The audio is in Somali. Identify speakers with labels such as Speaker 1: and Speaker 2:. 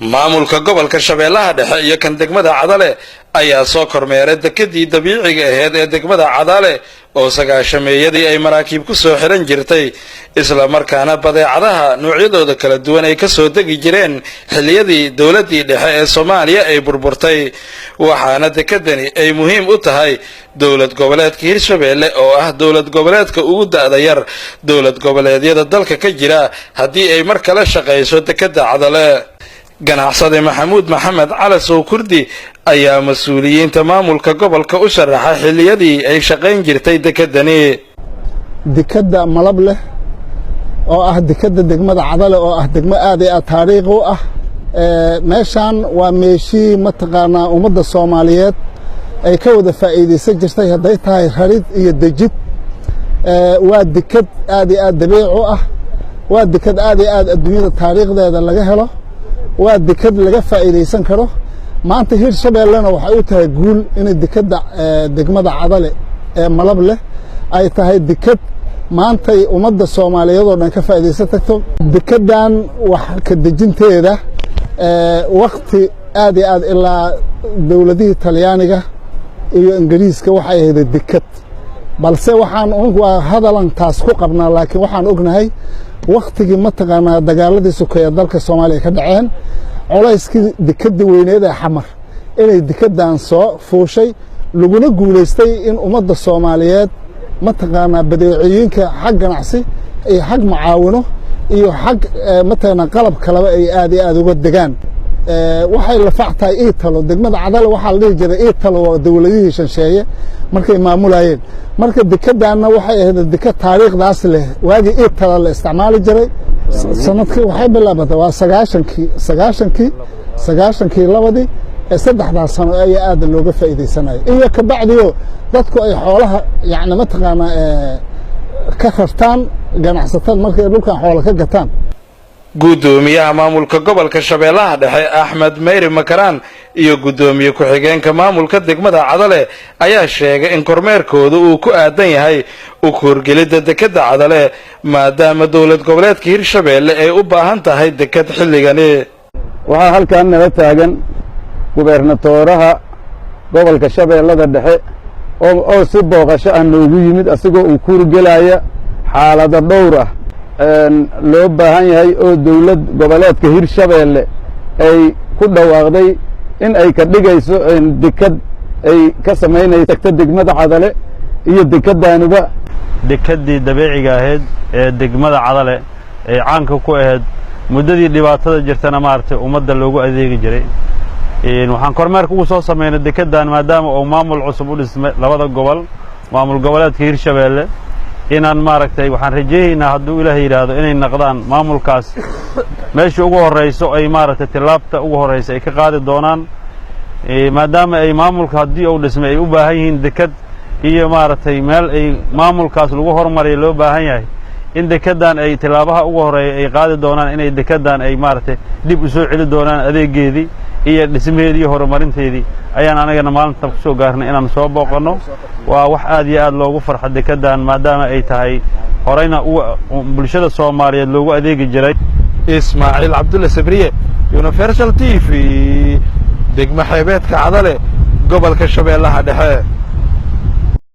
Speaker 1: maamulka gobolka Shabeellaha Dhexe iyo kan degmada Cadale ayaa soo kormeeray dekadii dabiiciga ahayd ee degmada Cadale oo sagaashameeyadii ay maraakiib ku soo xiran jirtay isla markaana badeecadaha noocyadooda kala duwan ay ka soo degi jireen xilliyadii dawladii dhexe ee Soomaaliya ay burburtay waxaana dekadani ay muhiim u tahay dawlad goboleedka Hirshabeelle oo ah dawlad goboleedka ugu da'da yar dawlad goboleedyada dalka ka jira haddii ay mar kale shaqeyso dekada Cadale ganacsade Maxamuud Maxamed Cali Sow Kurdi ayaa mas'uuliyiinta maamulka gobolka u sharaxay xilliyadii ay shaqeyn jirtay dekadani
Speaker 2: dekada malab leh oo ah dekada degmada Cadale oo ah degmo aad iyo aad taariikh u ah meeshan waa meeshii mataqaana ummadda Soomaaliyeed ay ka wada faa'iideysan jirtay haday tahay harid iyo dejid waa dekad aad iyo aad dabiici u ah waa dekad aad iyo aad adduunyada taariikhdeeda laga helo waa dekad laga faa'iideysan karo maanta Hirshabeellena waxay u tahay guul in dekada degmada Cadale ee malab leh ay tahay dekad maanta ummadda Soomaaliyeed oo dhan ka faa'iideysan tagto dekadan wax ka dejinteeda waqti aad iyo aad ilaa dawladihii Talyaaniga iyo Ingiriiska waxay ahayd dekad balse waxaan hadalan taas ku qabnaa laakiin waxaan ognahay waqtigii mataqaana dagaaladii sokeeye dalka Soomaaliya ka dhaceen culayskii dekada weyneed ee xamar inay dekadan soo fuushay laguna guuleystay in ummadda Soomaaliyeed mataqaana badeecooyinka xag ganacsi iyo xag macaawino iyo xag mataqaana qalab kale ay aad iyo aad uga degaan waxay la factay Italo degmada Cadale waxa la dhihi jiray Italo dawladihii shansheeye markay maamulayeen marka dekadana waxay ahayd dekad taariikhdaas leh waagi Italo la isticmaali jiray sanadkii waxay bilaabatay waa 90kii labadii saddexdaas sano ay aad looga faa'iideysanay iyo ka bacdiyo dadku ay xoolaha yaani mataqaana ka xirtaan ganacsatada markay dhulkan xoolo ka gataan gudoomiyaha maamulka gobolka Shabeellaha Dhexe Axmed Meyri Makaraan iyo gudoomiye ku xigeenka maamulka degmada Cadale ayaa sheegay in kormeerkooda uu ku aadan yahay u korgelida dekada Cadale maadaama dawlad goboleedka Hirshabeelle ay u baahan tahay dekad xilligani
Speaker 3: waxa halkaan nala taagan gubernatooraha gobolka Shabeellaha Dhexe oo si booqasho ah noogu yimid asagoo uu kurgelaya xaalada dhowr ah loo baahan yahay oo dawlad goboleedka Hirshabeelle ay ku dhawaaqday in ay ka dhigayso dekad ay ka sameynayso degmada Cadale iyo dekadaaniba
Speaker 4: dekadii dabiiciga ahayd ee degmada Cadale ee caanka ku ahayd muddadii dhibaatada jirtana maartay ummadda loogu adeegi jiray waxaan kormeerka ugu soo sameynay dekadan maadaama uu maamul cusub u dhismay labada gobol maamul goboleedka Hirshabeelle inaan maaragtay waxaan rajaynaynaa hadduu Ilaahay yiraahdo inay naqdaan maamulkaas meeshii ugu horeyso ay maaragtay tilaabta ugu horeyso ay ka qaadi doonaan maadaama ay maamulka haddii uu dhismay ay u baahan yihiin dekad iyo maaragtay meel ay maamulkaas lagu horumariyo loo baahan yahay in dekadan ay tilaabaha ugu horeeyo ay qaadi doonaan inay dekadan ay maaragtay dib u soo celi doonaan adeegeedii iyo dhismeedii horumarinteedii ayaan anagana maalinta ku soo gaarnay inaan soo booqano waa wax aad iyo aad loogu farxo dekadan maadaama ay tahay horeyna bulshada Soomaaliyeed loogu adeegi jiray
Speaker 1: Ismaaciil Cabdulle Sabriye Universal TV degmo xeebeedka Cadale gobolka Shabeellaha Dhexe